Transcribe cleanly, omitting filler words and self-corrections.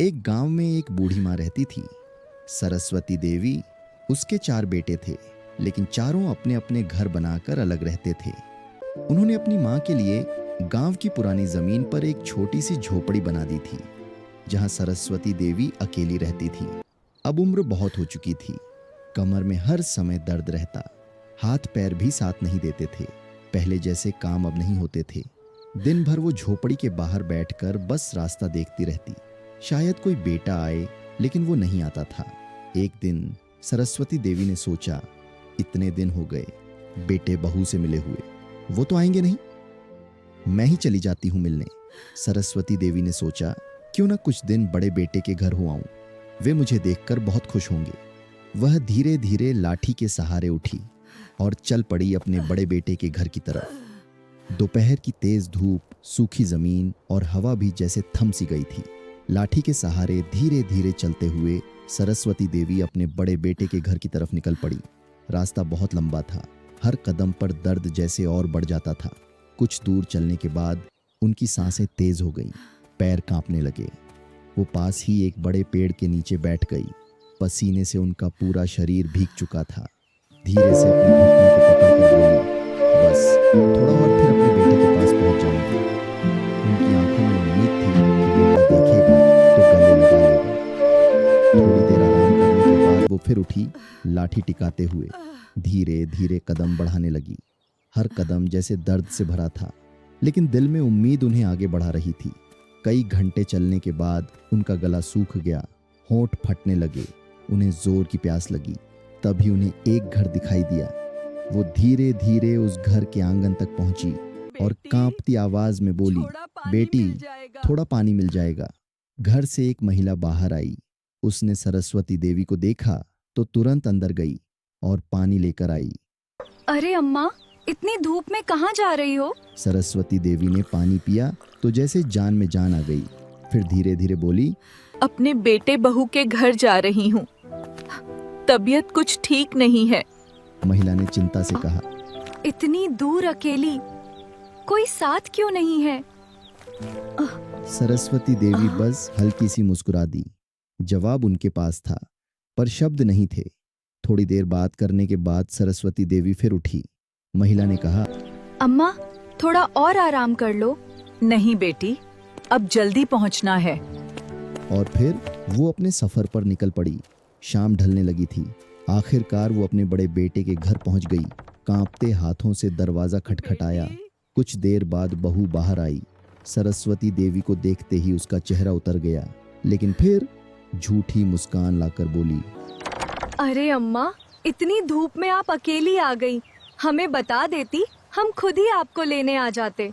एक गांव में एक बूढ़ी माँ रहती थी, सरस्वती देवी। उसके 4 बेटे थे, लेकिन चारों अपने अपने घर बनाकर अलग रहते थे। उन्होंने अपनी माँ के लिए गांव की पुरानी जमीन पर एक छोटी सी झोपड़ी बना दी थी, जहां सरस्वती देवी अकेली रहती थी। अब उम्र बहुत हो चुकी थी, कमर में हर समय दर्द रहता, हाथ पैर भी साथ नहीं देते थे। पहले जैसे काम अब नहीं होते थे। दिन भर वो झोपड़ी के बाहर बैठकर बस रास्ता देखती रहती, शायद कोई बेटा आए, लेकिन वो नहीं आता था। एक दिन सरस्वती देवी ने सोचा, इतने दिन हो गए बेटे बहू से मिले हुए, वो तो आएंगे नहीं, मैं ही चली जाती हूँ मिलने। सरस्वती देवी ने सोचा, क्यों ना कुछ दिन बड़े बेटे के घर हो आऊं, वे मुझे देखकर बहुत खुश होंगे। वह धीरे धीरे लाठी के सहारे उठी और चल पड़ी अपने बड़े बेटे के घर की तरफ। दोपहर की तेज धूप, सूखी जमीन और हवा भी जैसे थम सी गई थी। लाठी के सहारे धीरे धीरे चलते हुए सरस्वती देवी अपने बड़े बेटे के घर की तरफ निकल पड़ी। रास्ता बहुत लंबा था, हर कदम पर दर्द जैसे और बढ़ जाता था। कुछ दूर चलने के बाद उनकी सांसें तेज हो गईं, पैर कांपने लगे। वो पास ही एक बड़े पेड़ के नीचे बैठ गई। पसीने से उनका पूरा शरीर भीग चुका था। धीरे से अपने घुटनों को पकड़कर बोली, बस थोड़ा और फिर अपने बेटे के पास पहुंच जाऊंगी। उनकी आंखों में उम्मीद थी कि बेटा देखेगा तो गले लगा लेगा। थोड़ी देर आराम करने के बाद वो फिर उठी, लाठी टिकाते हुए धीरे धीरे कदम बढ़ाने लगी। हर कदम जैसे दर्द से भरा था, लेकिन दिल में उम्मीद उन्हें आगे बढ़ा रही थी। कई घंटे चलने के बाद उनका गला सूख गया, होंठ फटने लगे, उन्हें जोर की प्यास लगी। तभी उन्हें एक घर दिखाई दिया। वो धीरे धीरे उस घर के आंगन तक पहुंची और कांपती आवाज में बोली, बेटी थोड़ा पानी मिल जाएगा। घर से एक महिला बाहर आई। उसने सरस्वती देवी को देखा तो तुरंत अंदर गई और पानी लेकर आई। अरे अम्मा, इतनी धूप में कहाँ जा रही हो? सरस्वती देवी ने पानी पिया तो जैसे जान में जान आ गई। फिर धीरे धीरे बोली, अपने बेटे बहू के घर जा रही हूँ, तबीयत कुछ ठीक नहीं है। महिला ने चिंता से कहा, इतनी दूर अकेली, कोई साथ क्यों नहीं है? सरस्वती देवी बस हल्की सी मुस्कुरा दी। जवाब उनके पास था, पर शब्द नहीं थे। थोड़ी देर बात करने के बाद सरस्वती देवी फिर उठी। महिला ने कहा, अम्मा थोड़ा और आराम कर लो। नहीं बेटी, अब जल्दी पहुंचना है। और फिर वो अपने सफर पर निकल पड़ी। शाम ढलने लगी थी। आखिरकार वो अपने बड़े बेटे के घर पहुंच गई। कांपते हाथों से दरवाजा खटखटाया। कुछ देर बाद बहू बाहर आई। सरस्वती देवी को देखते ही उसका चेहरा उतर गया, लेकिन फिर झूठी मुस्कान लाकर बोली, अरे अम्मा, इतनी धूप में आप अकेली आ गई, हमें बता देती, हम खुद ही आपको लेने आ जाते।